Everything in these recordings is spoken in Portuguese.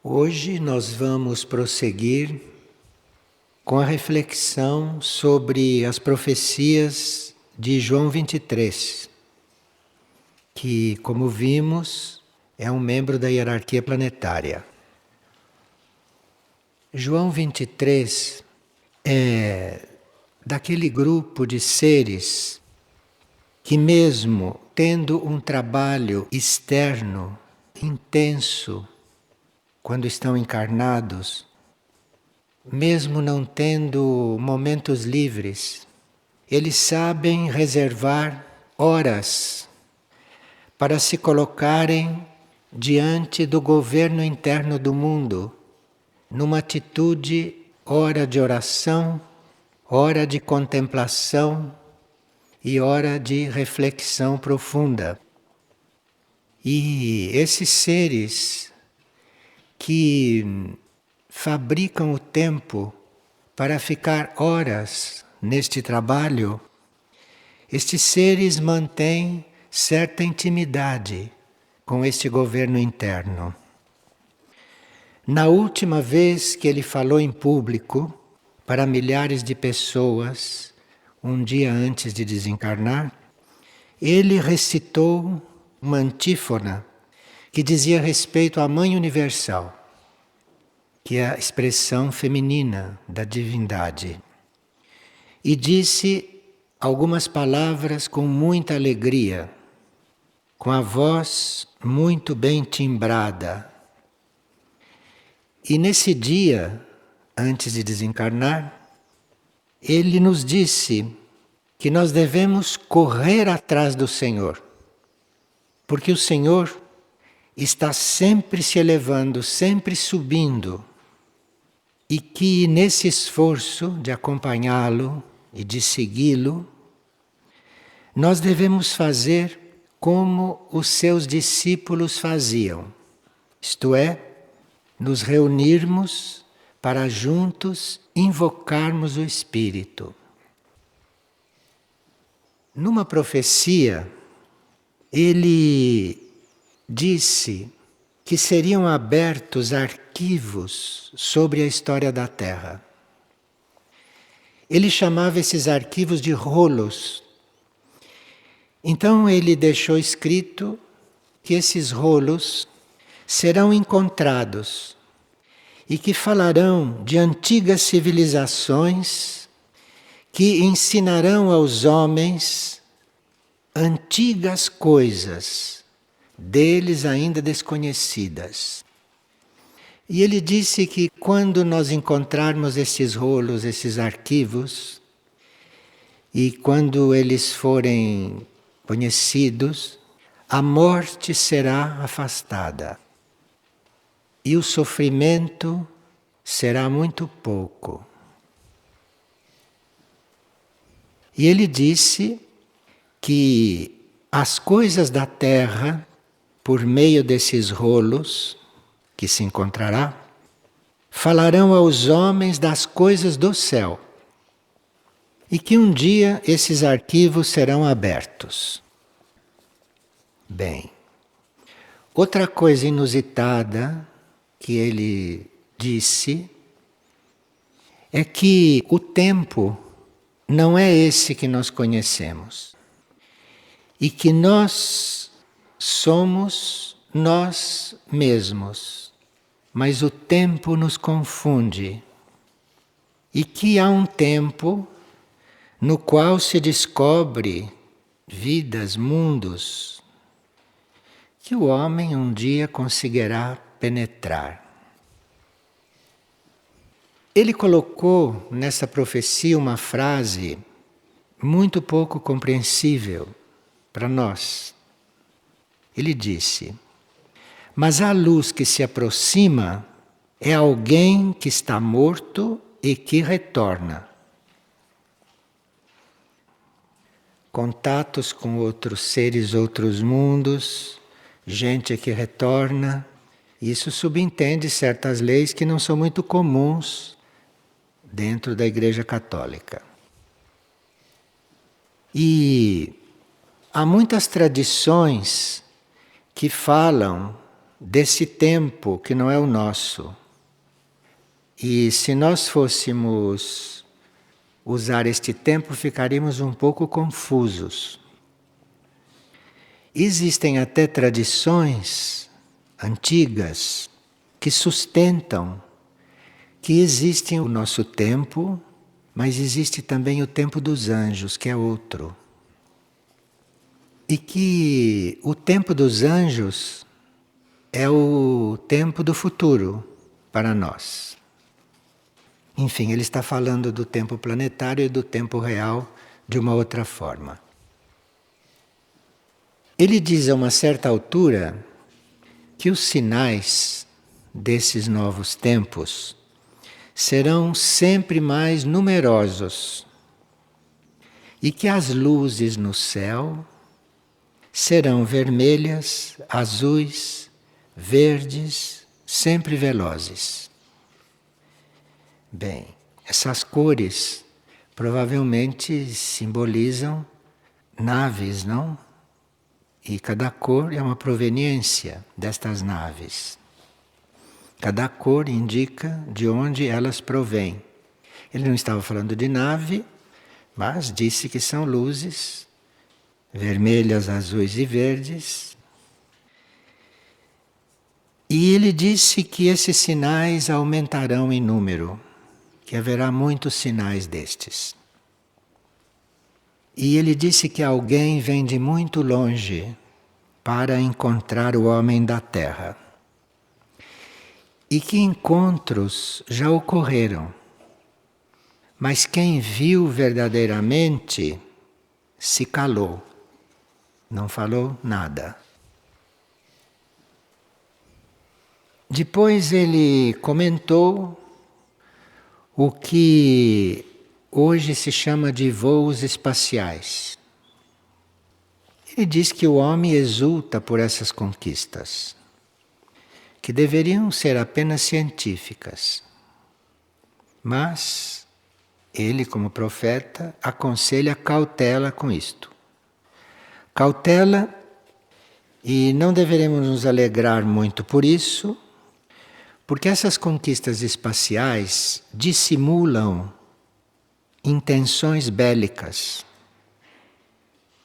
Hoje nós vamos prosseguir com a reflexão sobre as profecias de João 23, que, como vimos, é um membro da hierarquia planetária. João 23 é daquele grupo de seres que, mesmo tendo um trabalho externo intenso quando estão encarnados, mesmo não tendo momentos livres, eles sabem reservar horas para se colocarem diante do governo interno do mundo, numa atitude, hora de oração, hora de contemplação e hora de reflexão profunda. E esses seres que fabricam o tempo para ficar horas neste trabalho, estes seres mantêm certa intimidade com este governo interno. Na última vez que ele falou em público para milhares de pessoas, um dia antes de desencarnar, ele recitou uma antífona que dizia respeito à Mãe Universal, que é a expressão feminina da divindade. E disse algumas palavras com muita alegria, com a voz muito bem timbrada. E nesse dia, antes de desencarnar, ele nos disse que nós devemos correr atrás do Senhor, porque o Senhor está sempre se elevando, sempre subindo, e que nesse esforço de acompanhá-lo e de segui-lo, nós devemos fazer como os seus discípulos faziam, isto é, nos reunirmos para juntos invocarmos o Espírito. Numa profecia, ele disse que seriam abertos arquivos sobre a história da Terra. Ele chamava esses arquivos de rolos. Então ele deixou escrito que esses rolos serão encontrados e que falarão de antigas civilizações que ensinarão aos homens antigas coisas deles ainda desconhecidas. E ele disse que quando nós encontrarmos esses rolos, esses arquivos, e quando eles forem conhecidos, a morte será afastada e o sofrimento será muito pouco. E ele disse que as coisas da terra, por meio desses rolos que se encontrará, falarão aos homens das coisas do céu. E que um dia esses arquivos serão abertos. Bem, outra coisa inusitada que ele disse é que o tempo não é esse que nós conhecemos. E que nós somos nós mesmos, mas o tempo nos confunde. E que há um tempo no qual se descobre vidas, mundos, que o homem um dia conseguirá penetrar. Ele colocou nessa profecia uma frase muito pouco compreensível para nós. Ele disse: mas a luz que se aproxima é alguém que está morto e que retorna. Contatos com outros seres, outros mundos, gente que retorna. Isso subentende certas leis que não são muito comuns dentro da Igreja Católica. E há muitas tradições que falam desse tempo que não é o nosso. E se nós fôssemos usar este tempo, ficaríamos um pouco confusos. Existem até tradições antigas que sustentam que existe o nosso tempo, mas existe também o tempo dos anjos, que é outro. E que o tempo dos anjos é o tempo do futuro para nós. Enfim, ele está falando do tempo planetário e do tempo real de uma outra forma. Ele diz a uma certa altura que os sinais desses novos tempos serão sempre mais numerosos e que as luzes no céu serão vermelhas, azuis, verdes, sempre velozes. Bem, essas cores provavelmente simbolizam naves, não? E cada cor é uma proveniência destas naves. Cada cor indica de onde elas provêm. Ele não estava falando de nave, mas disse que são luzes vermelhas, azuis e verdes. E ele disse que esses sinais aumentarão em número, que haverá muitos sinais destes. E ele disse que alguém vem de muito longe para encontrar o homem da terra. E que encontros já ocorreram. Mas quem viu verdadeiramente se calou, não falou nada. Depois ele comentou o que hoje se chama de voos espaciais. Ele diz que o homem exulta por essas conquistas, que deveriam ser apenas científicas. Mas ele, como profeta, aconselha cautela com isto. Cautela, e não deveremos nos alegrar muito por isso, porque essas conquistas espaciais dissimulam intenções bélicas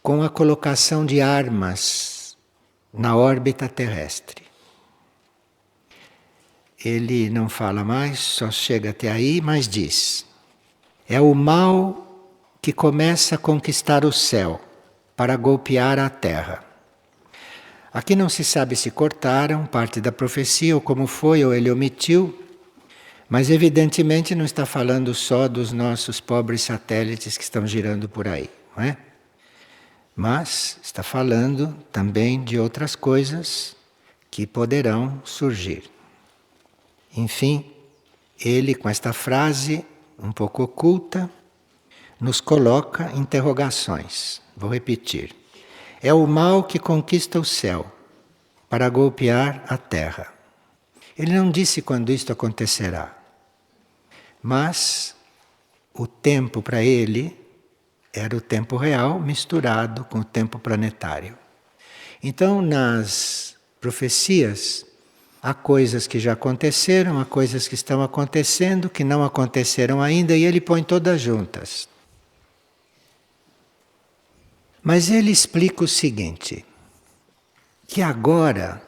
com a colocação de armas na órbita terrestre. Ele não fala mais, só chega até aí, mas diz: é o mal que começa a conquistar o céu para golpear a terra. Aqui não se sabe se cortaram parte da profecia ou como foi, ou ele omitiu, mas evidentemente não está falando só dos nossos pobres satélites que estão girando por aí, não é? Mas está falando também de outras coisas que poderão surgir. Enfim, ele com esta frase um pouco oculta nos coloca interrogações. Vou repetir. É o mal que conquista o céu para golpear a terra. Ele não disse quando isto acontecerá, mas o tempo para ele era o tempo real misturado com o tempo planetário. Então, nas profecias, há coisas que já aconteceram, há coisas que estão acontecendo, que não aconteceram ainda, e ele põe todas juntas. Mas ele explica o seguinte, que agora,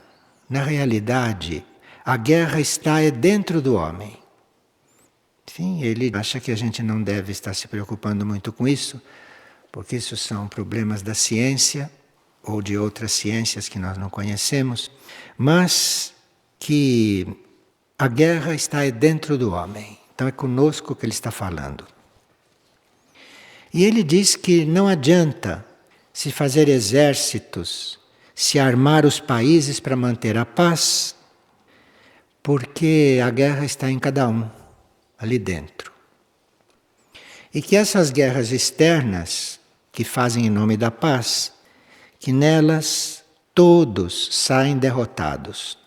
na realidade, a guerra está dentro do homem. Sim, ele acha que a gente não deve estar se preocupando muito com isso, porque isso são problemas da ciência ou de outras ciências que nós não conhecemos, mas que a guerra está dentro do homem. Então é conosco que ele está falando. E ele diz que não adianta se fazer exércitos, se armar os países para manter a paz, porque a guerra está em cada um, ali dentro. E que essas guerras externas, que fazem em nome da paz, que nelas todos saem derrotados.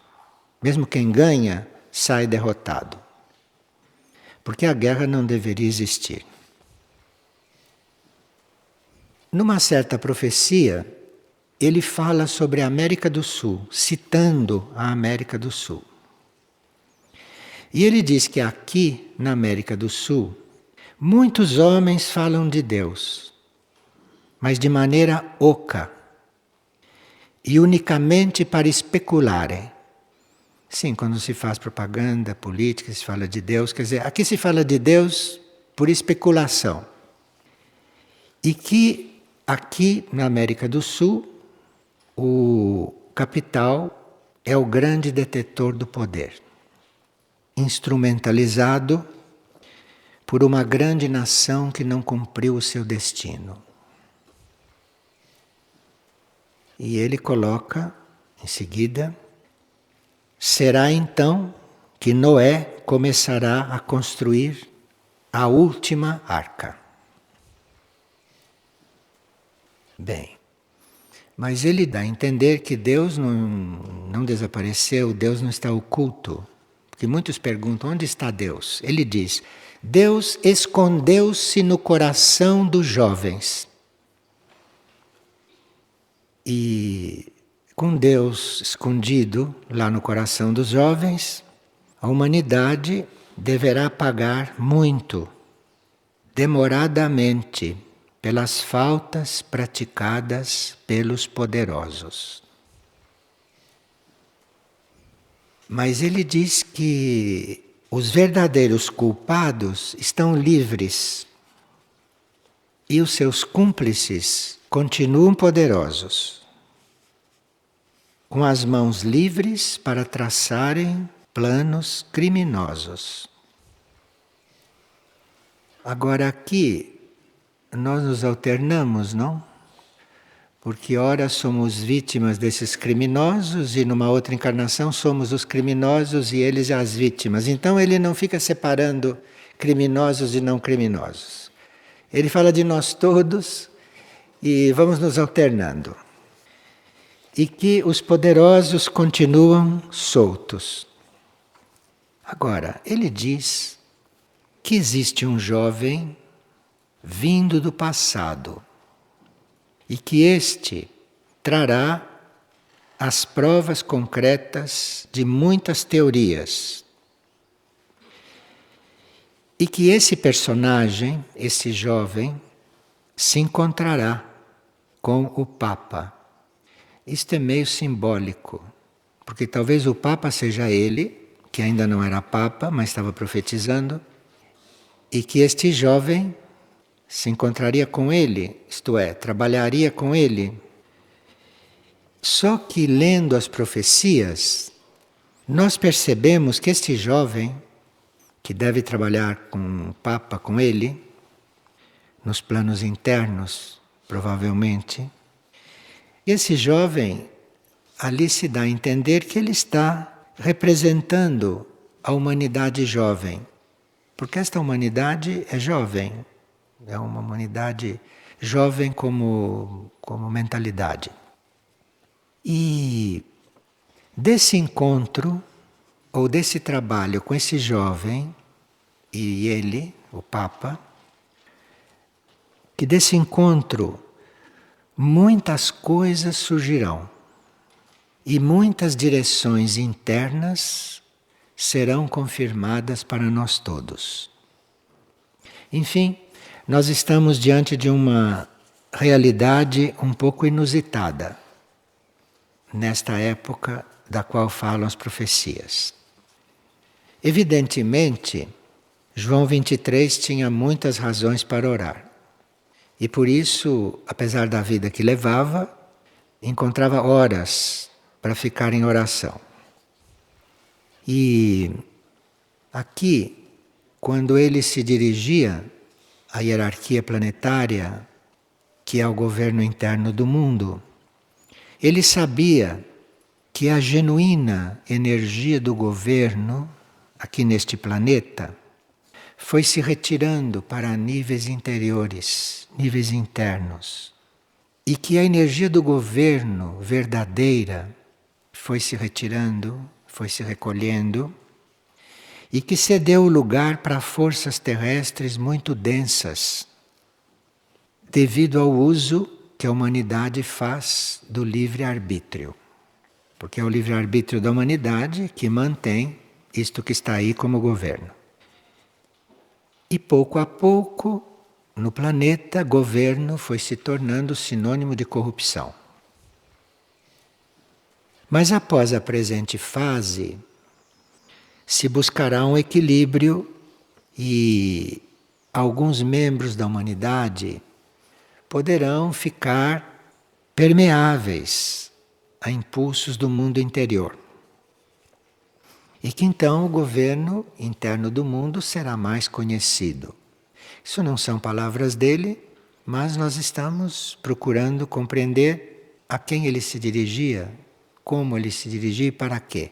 Mesmo quem ganha, sai derrotado. Porque a guerra não deveria existir. Numa certa profecia, ele fala sobre a América do Sul, citando a América do Sul. E ele diz que aqui, na América do Sul, muitos homens falam de Deus, mas de maneira oca e unicamente para especularem. Sim, quando se faz propaganda política, se fala de Deus, quer dizer, aqui se fala de Deus por especulação. E que aqui na América do Sul, o capital é o grande detetor do poder, instrumentalizado por uma grande nação que não cumpriu o seu destino. E ele coloca, em seguida, será então que Noé começará a construir a última arca. Bem, mas ele dá a entender que Deus não desapareceu, Deus não está oculto. Porque muitos perguntam, onde está Deus? Ele diz, Deus escondeu-se no coração dos jovens. E com Deus escondido lá no coração dos jovens, a humanidade deverá pagar muito, demoradamente, pelas faltas praticadas pelos poderosos. Mas ele diz que os verdadeiros culpados estão livres e os seus cúmplices continuam poderosos, com as mãos livres para traçarem planos criminosos. Agora aqui nós nos alternamos, não? Porque ora somos vítimas desses criminosos e numa outra encarnação somos os criminosos e eles as vítimas. Então ele não fica separando criminosos e não criminosos. Ele fala de nós todos e vamos nos alternando. E que os poderosos continuam soltos. Agora, ele diz que existe um jovem vindo do passado e que este trará as provas concretas de muitas teorias. E que esse personagem, esse jovem, se encontrará com o Papa. Isto é meio simbólico, porque talvez o Papa seja ele, que ainda não era Papa, mas estava profetizando, e que este jovem se encontraria com ele, isto é, trabalharia com ele. Só que lendo as profecias, nós percebemos que este jovem, que deve trabalhar com o Papa, com ele, nos planos internos, provavelmente, esse jovem ali se dá a entender que ele está representando a humanidade jovem, porque esta humanidade é jovem, é uma humanidade jovem como mentalidade. E desse encontro, ou desse trabalho com esse jovem, e ele, o Papa, que desse encontro muitas coisas surgirão e muitas direções internas serão confirmadas para nós todos. Enfim, nós estamos diante de uma realidade um pouco inusitada nesta época da qual falam as profecias. Evidentemente, João 23 tinha muitas razões para orar. E por isso, apesar da vida que levava, encontrava horas para ficar em oração. E aqui, quando ele se dirigia à hierarquia planetária, que é o governo interno do mundo, ele sabia que a genuína energia do governo aqui neste planeta foi se retirando para níveis interiores, níveis internos. E que a energia do governo verdadeira foi se retirando, foi se recolhendo, e que cedeu lugar para forças terrestres muito densas, devido ao uso que a humanidade faz do livre-arbítrio. Porque é o livre-arbítrio da humanidade que mantém isto que está aí como governo. E pouco a pouco, no planeta, governo foi se tornando sinônimo de corrupção. Mas após a presente fase, se buscará um equilíbrio e alguns membros da humanidade poderão ficar permeáveis a impulsos do mundo interior. E que então o governo interno do mundo será mais conhecido. Isso não são palavras dele, mas nós estamos procurando compreender a quem ele se dirigia, como ele se dirigia e para quê.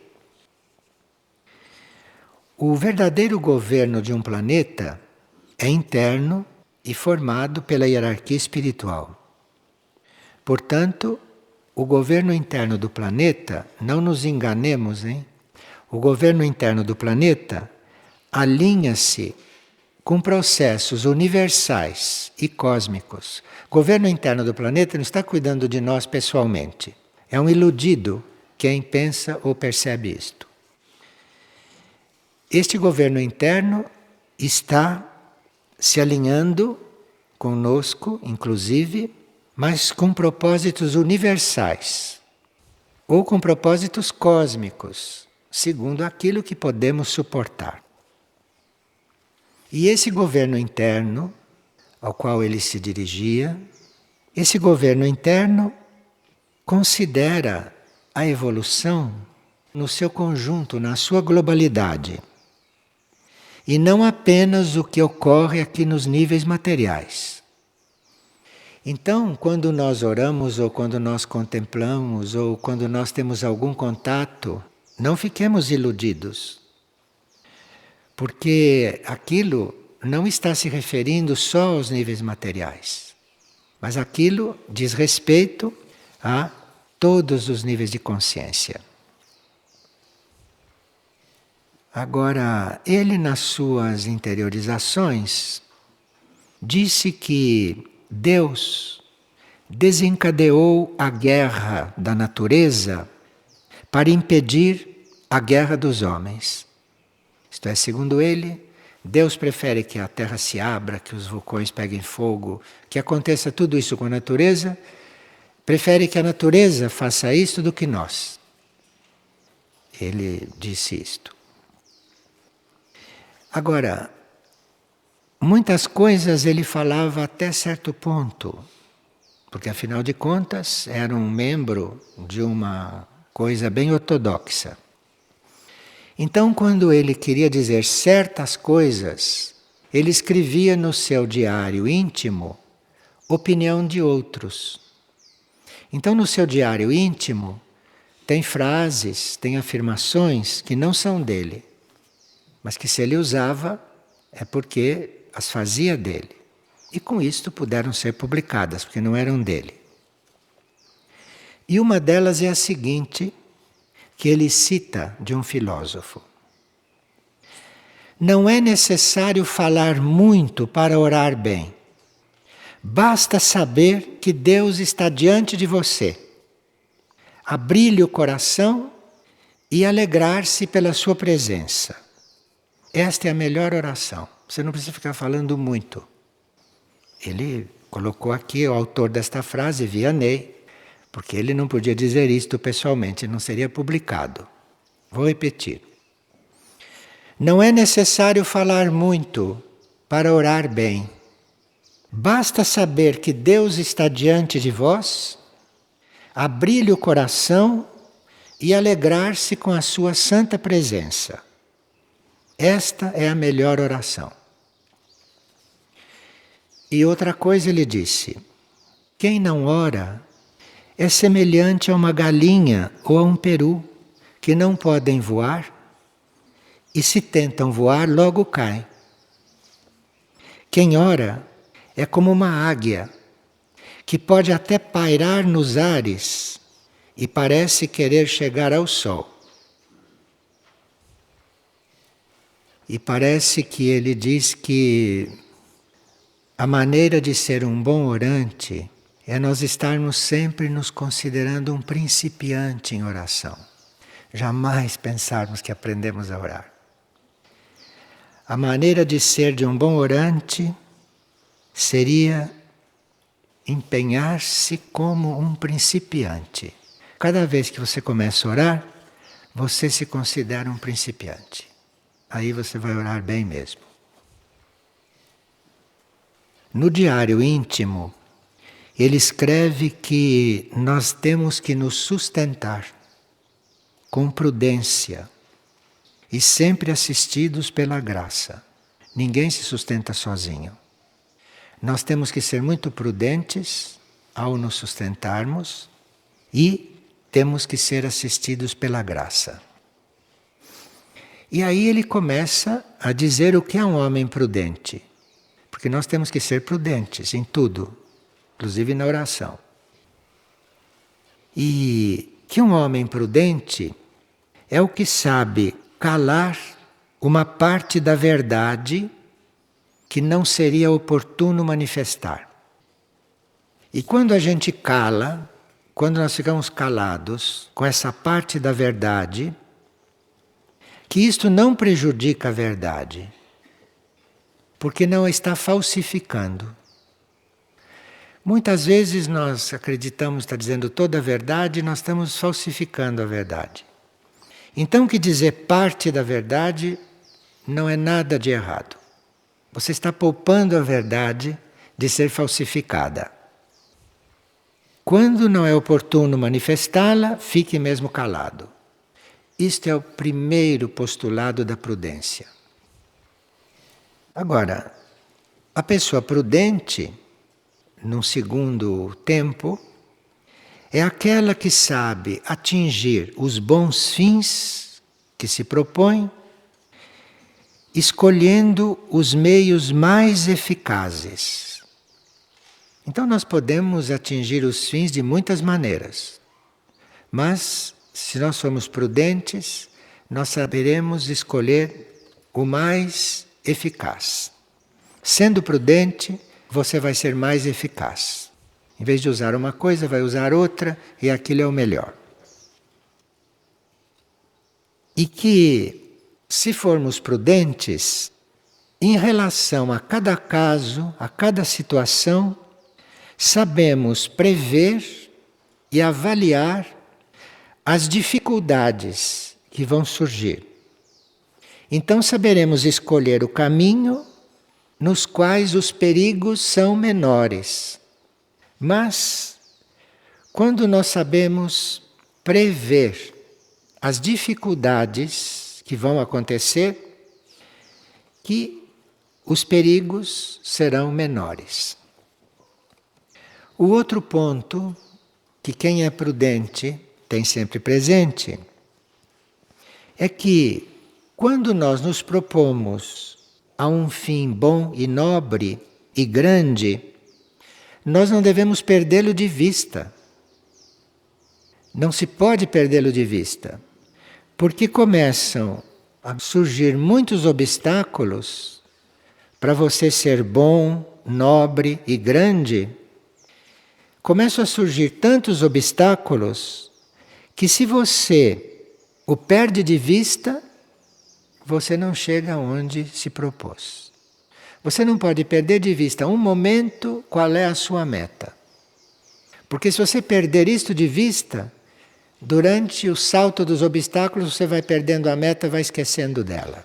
O verdadeiro governo de um planeta é interno e formado pela hierarquia espiritual. Portanto, o governo interno do planeta, não nos enganemos, hein? O governo interno do planeta alinha-se com processos universais e cósmicos. O governo interno do planeta não está cuidando de nós pessoalmente. É um iludido quem pensa ou percebe isto. Este governo interno está se alinhando conosco, inclusive, mas com propósitos universais ou com propósitos cósmicos, segundo aquilo que podemos suportar. E esse governo interno, ao qual ele se dirigia, esse governo interno considera a evolução no seu conjunto, na sua globalidade. E não apenas o que ocorre aqui nos níveis materiais. Então, quando nós oramos, ou quando nós contemplamos, ou quando nós temos algum contato, não fiquemos iludidos. Porque aquilo não está se referindo só aos níveis materiais, mas aquilo diz respeito a todos os níveis de consciência. Agora, ele nas suas interiorizações disse que Deus desencadeou a guerra da natureza para impedir a guerra dos homens. Isto é, segundo ele, Deus prefere que a terra se abra, que os vulcões peguem fogo, que aconteça tudo isso com a natureza, prefere que a natureza faça isso do que nós. Ele disse isto. Agora, muitas coisas ele falava até certo ponto, porque afinal de contas era um membro de uma coisa bem ortodoxa. Então, quando ele queria dizer certas coisas, ele escrevia no seu diário íntimo opinião de outros. Então, no seu diário íntimo, tem frases, tem afirmações que não são dele, mas que se ele usava é porque as fazia dele. E com isto puderam ser publicadas, porque não eram dele. E uma delas é a seguinte, que ele cita de um filósofo. Não é necessário falar muito para orar bem. Basta saber que Deus está diante de você. Abrir-lhe o coração e alegrar-se pela sua presença. Esta é a melhor oração. Você não precisa ficar falando muito. Ele colocou aqui o autor desta frase, Vianney, porque ele não podia dizer isto pessoalmente, não seria publicado. Vou repetir. Não é necessário falar muito para orar bem. Basta saber que Deus está diante de vós, abrir-lhe o coração e alegrar-se com a sua santa presença. Esta é a melhor oração. E outra coisa ele disse, quem não ora é semelhante a uma galinha ou a um peru que não podem voar e se tentam voar logo caem. Quem ora é como uma águia que pode até pairar nos ares e parece querer chegar ao sol. E parece que ele diz que a maneira de ser um bom orante é nós estarmos sempre nos considerando um principiante em oração. Jamais pensarmos que aprendemos a orar. A maneira de ser de um bom orante seria empenhar-se como um principiante. Cada vez que você começa a orar, você se considera um principiante. Aí você vai orar bem mesmo. No diário íntimo, ele escreve que nós temos que nos sustentar com prudência e sempre assistidos pela graça. Ninguém se sustenta sozinho. Nós temos que ser muito prudentes ao nos sustentarmos e temos que ser assistidos pela graça. E aí ele começa a dizer o que é um homem prudente. Porque nós temos que ser prudentes em tudo, inclusive na oração. E que um homem prudente é o que sabe calar uma parte da verdade que não seria oportuno manifestar. E quando a gente cala, quando nós ficamos calados com essa parte da verdade, que isto não prejudica a verdade, porque não a está falsificando. Muitas vezes nós acreditamos estar dizendo toda a verdade e nós estamos falsificando a verdade. Então, que dizer parte da verdade não é nada de errado. Você está poupando a verdade de ser falsificada. Quando não é oportuno manifestá-la, fique mesmo calado. Isto é o primeiro postulado da prudência. Agora, a pessoa prudente, num segundo tempo, é aquela que sabe atingir os bons fins que se propõe, escolhendo os meios mais eficazes. Então nós podemos atingir os fins de muitas maneiras, mas se nós formos prudentes, nós saberemos escolher o mais eficaz. Sendo prudente, você vai ser mais eficaz. Em vez de usar uma coisa, vai usar outra e aquilo é o melhor. E que, se formos prudentes, em relação a cada caso, a cada situação, sabemos prever e avaliar as dificuldades que vão surgir. Então saberemos escolher o caminho nos quais os perigos são menores. Mas, quando nós sabemos prever as dificuldades que vão acontecer, que os perigos serão menores. O outro ponto que quem é prudente tem sempre presente é que, quando nós nos propomos a um fim bom e nobre e grande, nós não devemos perdê-lo de vista. Não se pode perdê-lo de vista, porque começam a surgir muitos obstáculos para você ser bom, nobre e grande. Começam a surgir tantos obstáculos que, se você o perde de vista, você não chega aonde se propôs. Você não pode perder de vista um momento qual é a sua meta. Porque se você perder isto de vista, durante o salto dos obstáculos você vai perdendo a meta, vai esquecendo dela.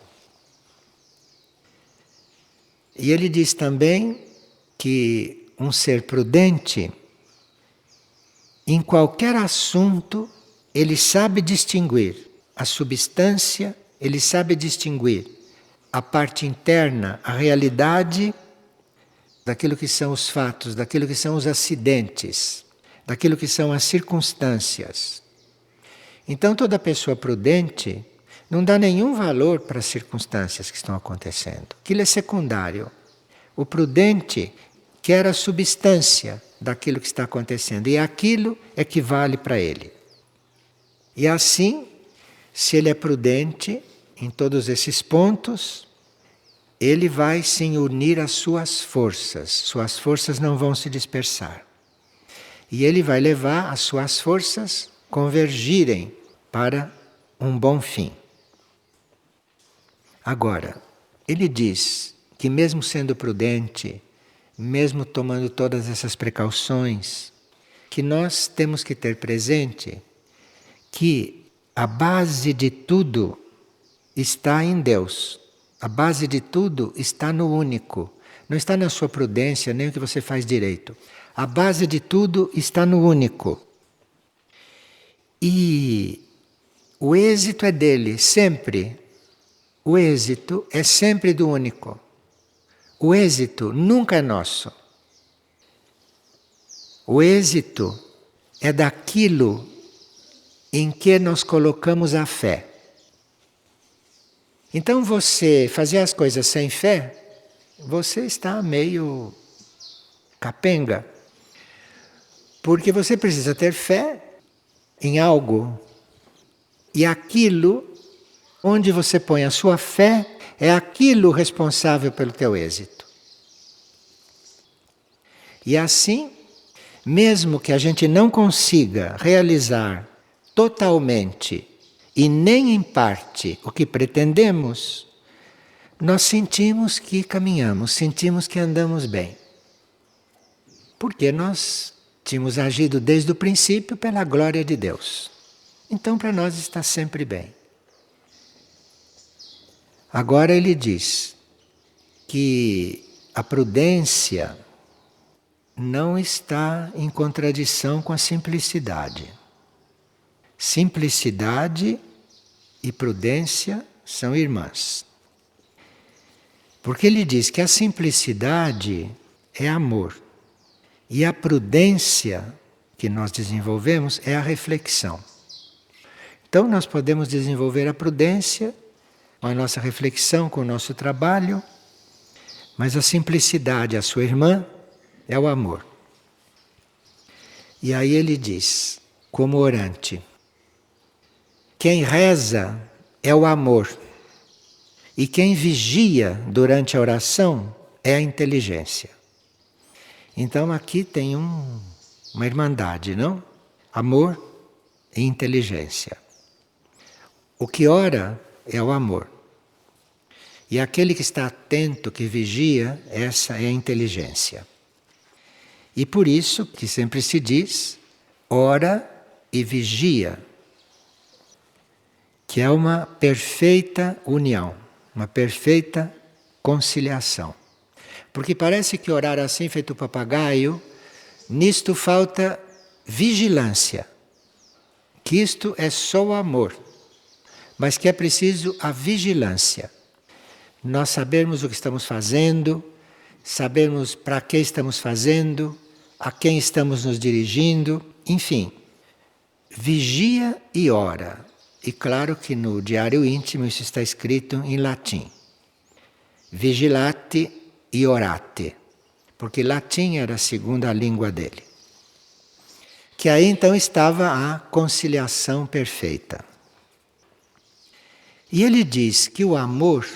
E ele diz também que um ser prudente, em qualquer assunto, ele sabe distinguir a substância, ele sabe distinguir a parte interna, a realidade, daquilo que são os fatos, daquilo que são os acidentes, daquilo que são as circunstâncias. Então toda pessoa prudente não dá nenhum valor para as circunstâncias que estão acontecendo. Aquilo é secundário. O prudente quer a substância daquilo que está acontecendo, e aquilo é que vale para ele. E assim, se ele é prudente em todos esses pontos, ele vai sim unir as suas forças não vão se dispersar. E ele vai levar as suas forças convergirem para um bom fim. Agora, ele diz que mesmo sendo prudente, mesmo tomando todas essas precauções, que nós temos que ter presente que a base de tudo está em Deus. A base de tudo está no único. Não está na sua prudência, nem o que você faz direito. A base de tudo está no único. E o êxito é dele, sempre. O êxito é sempre do único. O êxito nunca é nosso. O êxito é daquilo em que nós colocamos a fé. Então você fazer as coisas sem fé, você está meio capenga. Porque você precisa ter fé em algo. E aquilo, onde você põe a sua fé, é aquilo responsável pelo teu êxito. E assim, mesmo que a gente não consiga realizar totalmente e nem em parte o que pretendemos, nós sentimos que caminhamos, sentimos que andamos bem. Porque nós tínhamos agido desde o princípio pela glória de Deus. Então para nós está sempre bem. Agora ele diz que a prudência não está em contradição com a simplicidade. Simplicidade e prudência são irmãs. Porque ele diz que a simplicidade é amor. E a prudência que nós desenvolvemos é a reflexão. Então nós podemos desenvolver a prudência com a nossa reflexão, com o nosso trabalho, mas a simplicidade, a sua irmã, é o amor. E aí ele diz, como orante, quem reza é o amor, e quem vigia durante a oração é a inteligência. Então aqui tem uma irmandade, não? Amor e inteligência. O que ora é o amor. E aquele que está atento, que vigia, essa é a inteligência. E por isso que sempre se diz, ora e vigia, que é uma perfeita união, uma perfeita conciliação. Porque parece que orar assim, feito papagaio, nisto falta vigilância. Que isto é só o amor, mas que é preciso a vigilância. Nós sabermos o que estamos fazendo, sabermos para que estamos fazendo, a quem estamos nos dirigindo, enfim. Vigia e ora. E claro que no diário íntimo isso está escrito em latim. Vigilate e orate. Porque latim era a segunda língua dele. Que aí então estava a conciliação perfeita. E ele diz que o amor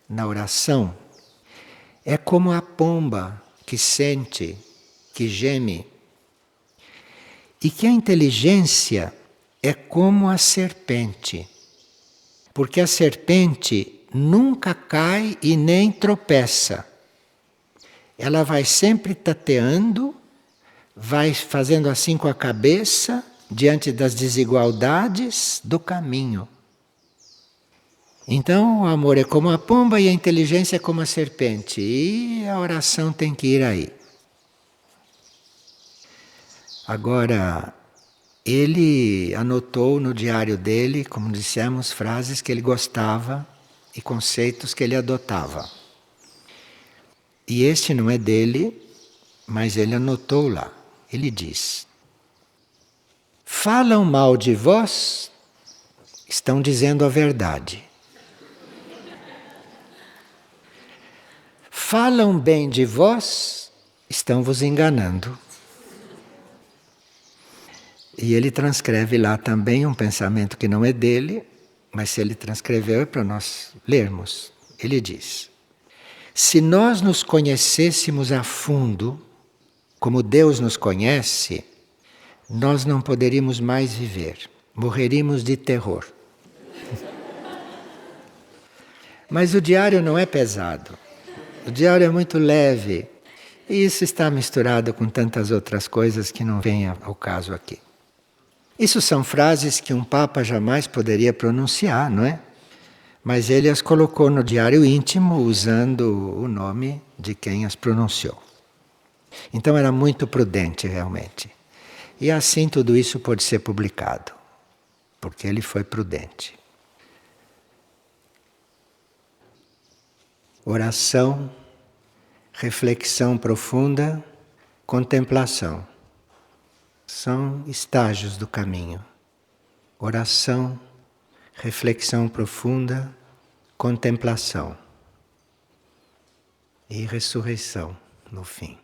na oração é como a pomba que sente, que geme. E que a inteligência é como a serpente. Porque a serpente nunca cai e nem tropeça. Ela vai sempre tateando, vai fazendo assim com a cabeça, diante das desigualdades do caminho. Então o amor é como a pomba e a inteligência é como a serpente. E a oração tem que ir aí. Agora, ele anotou no diário dele, como dissemos, frases que ele gostava e conceitos que ele adotava. E este não é dele, mas ele anotou lá. Ele diz: falam mal de vós, estão dizendo a verdade. Falam bem de vós, estão vos enganando. E ele transcreve lá também um pensamento que não é dele, mas se ele transcreveu é para nós lermos. Ele diz: se nós nos conhecêssemos a fundo, como Deus nos conhece, nós não poderíamos mais viver. Morreríamos de terror. Mas o diário não é pesado. O diário é muito leve. E isso está misturado com tantas outras coisas que não vêm ao caso aqui. Isso são frases que um papa jamais poderia pronunciar, não é? Mas ele as colocou no diário íntimo usando o nome de quem as pronunciou. Então era muito prudente realmente. E assim tudo isso pode ser publicado, porque ele foi prudente. Oração, reflexão profunda, contemplação. São estágios do caminho. Oração, reflexão profunda, contemplação. E ressurreição no fim.